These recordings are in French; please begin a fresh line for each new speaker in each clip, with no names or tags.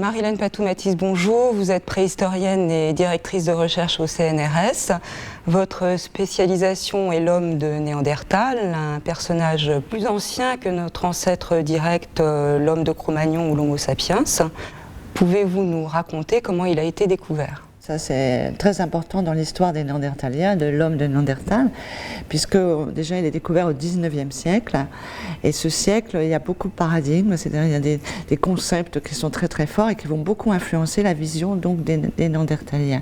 Marie-Laine Patou-Mathis, bonjour. Vous êtes préhistorienne et directrice de recherche au CNRS. Votre spécialisation est l'homme de Néandertal, un personnage plus ancien que notre ancêtre direct, l'homme de Cro-Magnon ou l'Homo sapiens. Pouvez-vous nous raconter comment il a été découvert ?
Ça, c'est très important dans l'histoire des Néandertaliens, de l'homme de Néandertal, puisque déjà il est découvert au 19e siècle. Et ce siècle, il y a beaucoup de paradigmes, c'est-à-dire il y a des concepts qui sont très très forts et qui vont beaucoup influencer la vision donc, des Néandertaliens.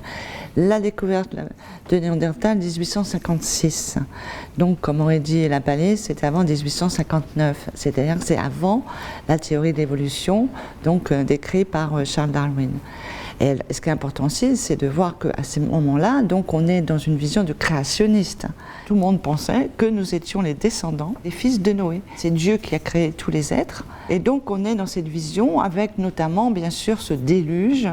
La découverte de Néandertal, 1856. Donc, comme aurait dit Lapalisse, c'est avant 1859. C'est-à-dire que c'est avant la théorie de l'évolution, donc décrite par Charles Darwin. Et ce qui est important aussi, c'est de voir qu'à ce moment-là, donc on est dans une vision de créationniste. Tout le monde pensait que nous étions les descendants des fils de Noé. C'est Dieu qui a créé tous les êtres. Et donc on est dans cette vision avec notamment, bien sûr, ce déluge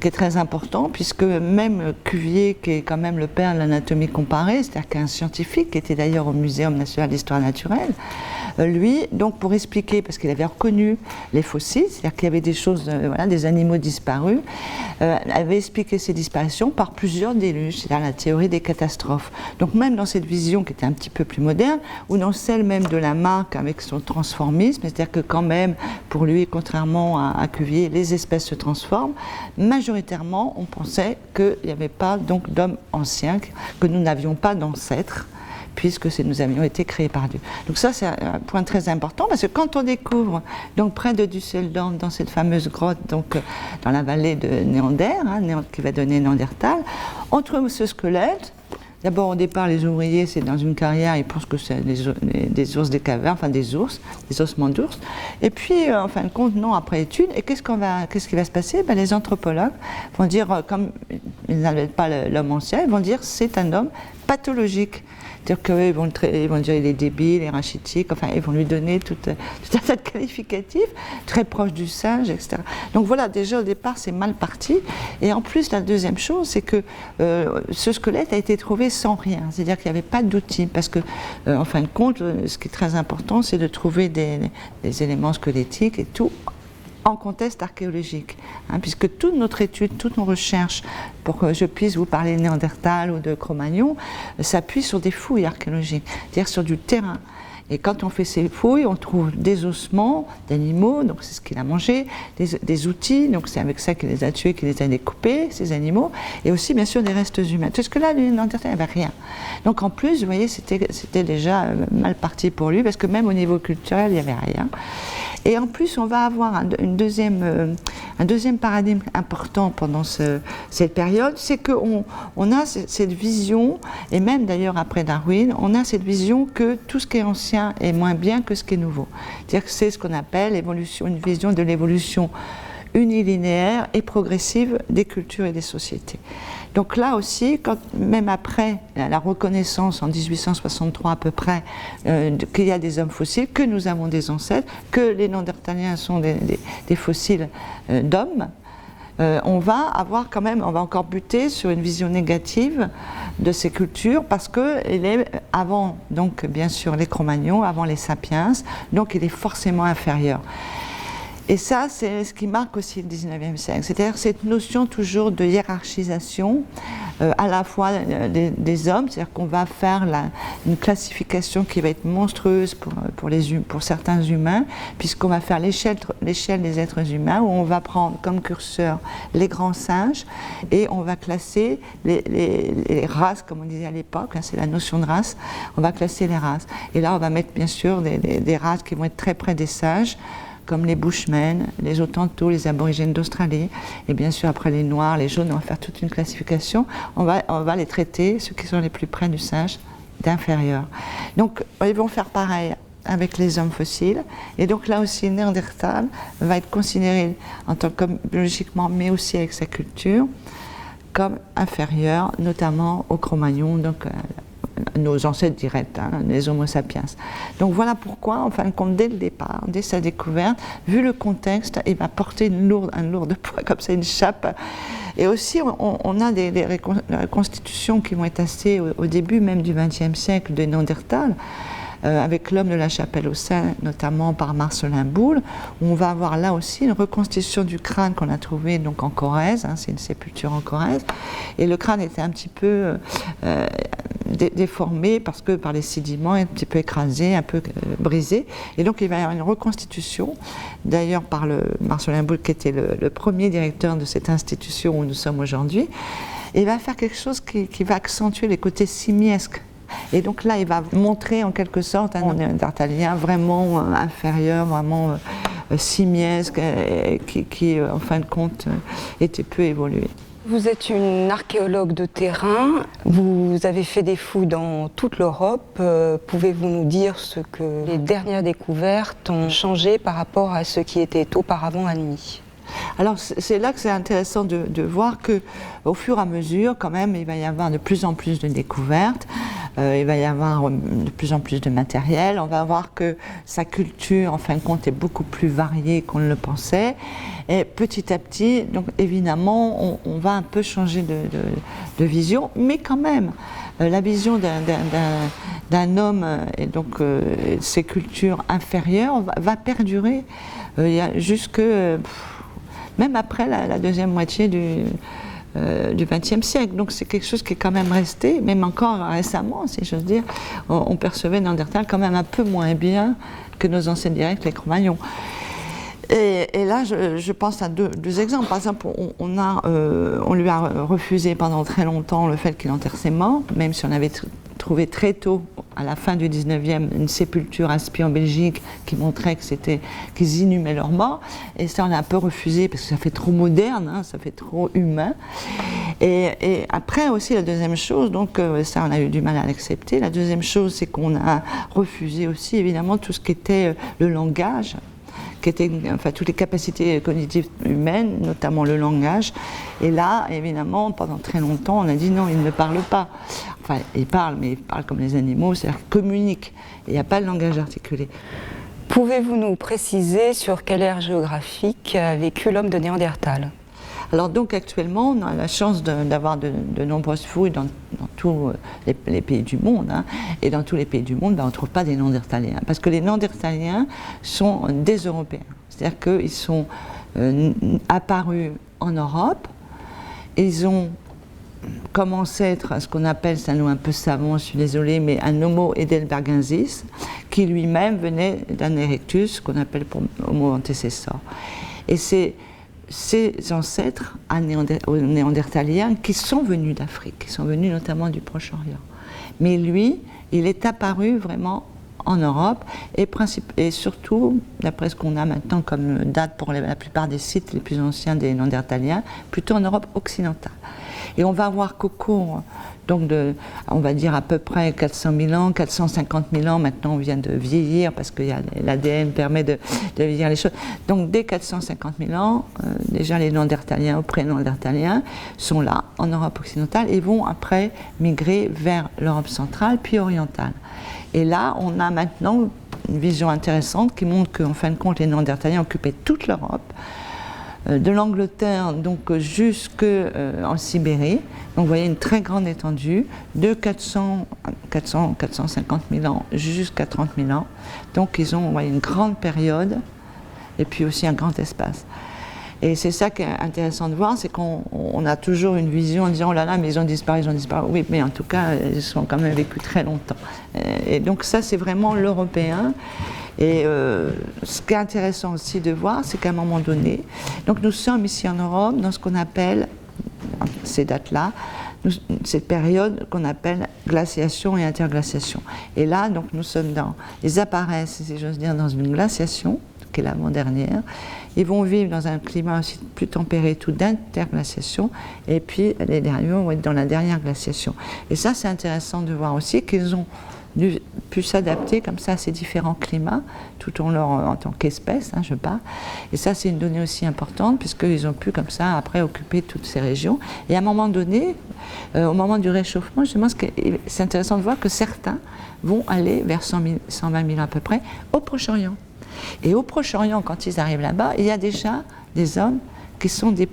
qui est très important, puisque même Cuvier, qui est quand même le père de l'anatomie comparée, c'est-à-dire qu'un scientifique qui était d'ailleurs au Muséum national d'histoire naturelle, lui, donc pour expliquer, parce qu'il avait reconnu les fossiles, c'est-à-dire qu'il y avait des choses, voilà, des animaux disparus, avait expliqué ces disparitions par plusieurs déluges, c'est-à-dire la théorie des catastrophes. Donc même dans cette vision qui était un petit peu plus moderne, ou dans celle même de Lamarck avec son transformisme, c'est-à-dire que quand même, pour lui, contrairement à Cuvier, les espèces se transforment, majoritairement, on pensait qu'il n'y avait pas donc d'hommes anciens, que nous n'avions pas d'ancêtres, puisque nous avions été créés par Dieu. Donc ça, c'est un point très important, parce que quand on découvre, donc près de Düsseldorf, dans cette fameuse grotte, donc dans la vallée de Néander, qui va donner Néandertal, on trouve ce squelette. D'abord, au départ, les ouvriers, c'est dans une carrière, ils pensent que c'est des ours des cavernes, enfin des ours, des ossements d'ours. Et puis, en fin de compte, non, après étude, et qu'est-ce qui va se passer ? Les anthropologues vont dire, comme ils n'avaient pas l'homme ancien, ils vont dire c'est un homme pathologique. C'est-à-dire qu'ils vont dire il est débile, il est rachitique, enfin ils vont lui donner tout un tas de qualificatifs, très proche du singe, etc. Donc voilà, déjà au départ c'est mal parti. Et en plus la deuxième chose, c'est que ce squelette a été trouvé sans rien, c'est-à-dire qu'il n'y avait pas d'outils, parce que en fin de compte, ce qui est très important, c'est de trouver des éléments squelettiques et tout en contexte archéologique, puisque toute notre étude, toutes nos recherches, pour que je puisse vous parler de Néandertal ou de Cro-Magnon, s'appuient sur des fouilles archéologiques, c'est-à-dire sur du terrain. Et quand on fait ces fouilles, on trouve des ossements d'animaux, donc c'est ce qu'il a mangé, des outils, donc c'est avec ça qu'il les a tués, qu'il les a découpés, ces animaux, et aussi bien sûr des restes humains. Parce que là, le Néandertal, il n'y avait rien. Donc en plus, vous voyez, c'était déjà mal parti pour lui, parce que même au niveau culturel, il n'y avait rien. Et en plus, on va avoir un deuxième paradigme important pendant cette période, c'est qu'on a cette vision, et même d'ailleurs après Darwin, on a cette vision que tout ce qui est ancien est moins bien que ce qui est nouveau. C'est-à-dire que c'est ce qu'on appelle l'évolution, une vision de l'évolution unilinéaire et progressive des cultures et des sociétés. Donc là aussi, même après la reconnaissance en 1863 à peu près qu'il y a des hommes fossiles, que nous avons des ancêtres, que les Néandertaliens sont des fossiles d'hommes, on va encore buter sur une vision négative de ces cultures, parce qu'il est avant, donc bien sûr les Cro-Magnons, avant les Sapiens, donc il est forcément inférieur. Et ça, c'est ce qui marque aussi le 19e siècle, c'est-à-dire cette notion toujours de hiérarchisation à la fois des hommes, c'est-à-dire qu'on va faire une classification qui va être monstrueuse pour certains humains, puisqu'on va faire l'échelle des êtres humains, où on va prendre comme curseur les grands singes, et on va classer les races, comme on disait à l'époque, c'est la notion de race, on va classer les races. Et là, on va mettre bien sûr des races qui vont être très près des singes, comme les Bushmen, les Hottentots, les aborigènes d'Australie, et bien sûr après les Noirs, les Jaunes, on va faire toute une classification, on va les traiter, ceux qui sont les plus près du singe, d'inférieurs. Donc ils vont faire pareil avec les hommes fossiles, et donc là aussi Néandertal va être considéré en tant que biologiquement, mais aussi avec sa culture, comme inférieur, notamment aux Cro-Magnons, donc nos ancêtres directs, les Homo sapiens. Donc voilà pourquoi, en fin de compte, dès le départ, dès sa découverte, vu le contexte, il va porter un lourd poids, comme ça, une chape. Et aussi, on a des reconstitutions qui vont être assez au début même du XXe siècle de Néandertal, avec l'homme de la Chapelle aux Saints, notamment par Marcelin Boule, où on va avoir là aussi une reconstitution du crâne qu'on a trouvé donc en Corrèze, hein, c'est une sépulture en Corrèze, et le crâne était un petit peu déformé parce que par les sédiments, un petit peu écrasé, un peu brisé, et donc il va y avoir une reconstitution, d'ailleurs par Marcelin Boule qui était le premier directeur de cette institution où nous sommes aujourd'hui, et il va faire quelque chose qui va accentuer les côtés simiesques. Et donc là, il va montrer en quelque sorte un néandertalien vraiment inférieur, vraiment simiesque, qui en fin de compte était peu évolué.
Vous êtes une archéologue de terrain, vous avez fait des fouilles dans toute l'Europe. Pouvez-vous nous dire ce que les dernières découvertes ont changé par rapport à ce qui était auparavant admis ?
Alors c'est là que c'est intéressant de voir qu'au fur et à mesure, quand même, il va y avoir de plus en plus de découvertes, il va y avoir de plus en plus de matériel, on va voir que sa culture, en fin de compte, est beaucoup plus variée qu'on ne le pensait, et petit à petit, donc évidemment, on va un peu changer de vision, mais quand même, la vision d'un homme et donc ses cultures inférieures va perdurer jusque... même après la deuxième moitié du XXe siècle. Donc c'est quelque chose qui est quand même resté, même encore récemment, si j'ose dire, on percevait Néandertal quand même un peu moins bien que nos ancêtres directs, les Cro-Magnons. Et là, je pense à deux exemples. Par exemple, on lui a refusé pendant très longtemps le fait qu'il enterre ses morts, même si on avait trouvé très tôt, à la fin du 19e, une sépulture à Spie en Belgique qui montrait qu'ils inhumaient leurs morts. Et ça, on a un peu refusé parce que ça fait trop moderne, hein, ça fait trop humain. Et après aussi, la deuxième chose, donc ça, on a eu du mal à l'accepter. La deuxième chose, c'est qu'on a refusé aussi, évidemment, tout ce qui était le langage, qui étaient enfin, toutes les capacités cognitives humaines, notamment le langage. Et là, évidemment, pendant très longtemps, on a dit non, il ne parle pas. Enfin, il parle, mais il parle comme les animaux, c'est-à-dire qu'il communique. Il n'y a pas de langage articulé.
Pouvez-vous nous préciser sur quelle ère géographique a vécu l'homme de Néandertal ?
Alors donc actuellement, on a la chance d'avoir de nombreuses fouilles dans tous les pays du monde. Hein, et dans tous les pays du monde, on ne trouve pas des Néandertaliens. Parce que les Néandertaliens sont des Européens. C'est-à-dire qu'ils sont apparus en Europe. Ils ont commencé à être ce qu'on appelle, c'est un nom un peu savant, je suis désolée, mais un Homo heidelbergensis, qui lui-même venait d'un Erectus, qu'on appelle Homo antecessor. Et c'est ces ancêtres aux Néandertaliens qui sont venus d'Afrique, qui sont venus notamment du Proche-Orient. Mais lui, il est apparu vraiment en Europe et surtout, d'après ce qu'on a maintenant comme date pour la plupart des sites les plus anciens des Néandertaliens, plutôt en Europe occidentale. Et on va voir qu'au cours, donc on va dire à peu près 400 000 ans, 450 000 ans, maintenant on vient de vieillir parce que l'ADN permet de vieillir les choses. Donc dès 450 000 ans, déjà les Néandertaliens ou pré-Néandertaliens sont là, en Europe occidentale, et vont après migrer vers l'Europe centrale puis orientale. Et là, on a maintenant une vision intéressante qui montre qu'en fin de compte, les Néandertaliens occupaient toute l'Europe, de l'Angleterre donc jusqu'en Sibérie. Donc vous voyez une très grande étendue, de 450 000 ans jusqu'à 30 000 ans. Donc ils ont une grande période et puis aussi un grand espace. Et c'est ça qui est intéressant de voir, c'est qu'on a toujours une vision en disant oh là là, mais ils ont disparu. Oui, mais en tout cas, ils ont quand même vécu très longtemps. Et donc ça, c'est vraiment l'Européen. Et ce qui est intéressant aussi de voir, c'est qu'à un moment donné, donc nous sommes ici en Europe dans ce qu'on appelle, ces dates-là, cette période qu'on appelle glaciation et interglaciation. Et là, donc nous sommes ils apparaissent, si j'ose dire, dans une glaciation, qui est l'avant-dernière. Ils vont vivre dans un climat aussi plus tempéré, tout d'interglaciation, et puis les derniers vont être dans la dernière glaciation. Et ça, c'est intéressant de voir aussi qu'ils ont pu s'adapter comme ça à ces différents climats, tout en tant qu'espèce, hein, je parle. Et ça, c'est une donnée aussi importante, puisqu'ils ont pu comme ça, après, occuper toutes ces régions. Et à un moment donné, au moment du réchauffement, justement, c'est intéressant de voir que certains vont aller vers 120 000 à peu près, au Proche-Orient. Et au Proche-Orient, quand ils arrivent là-bas, il y a déjà des hommes qui sont des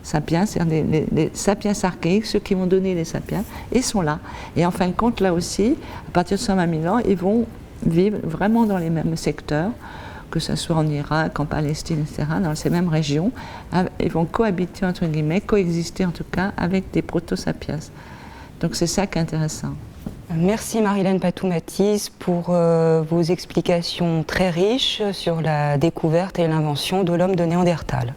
sapiens, c'est-à-dire les sapiens archaïques, ceux qui vont donner les sapiens, ils sont là. Et en fin de compte, là aussi, à partir de 120 000 ans, ils vont vivre vraiment dans les mêmes secteurs, que ce soit en Irak, en Palestine, etc., dans ces mêmes régions. Ils vont cohabiter, entre guillemets, coexister en tout cas, avec des proto-sapiens. Donc c'est ça qui est intéressant.
Merci Marilène Patou-Mathis pour vos explications très riches sur la découverte et l'invention de l'homme de Néandertal.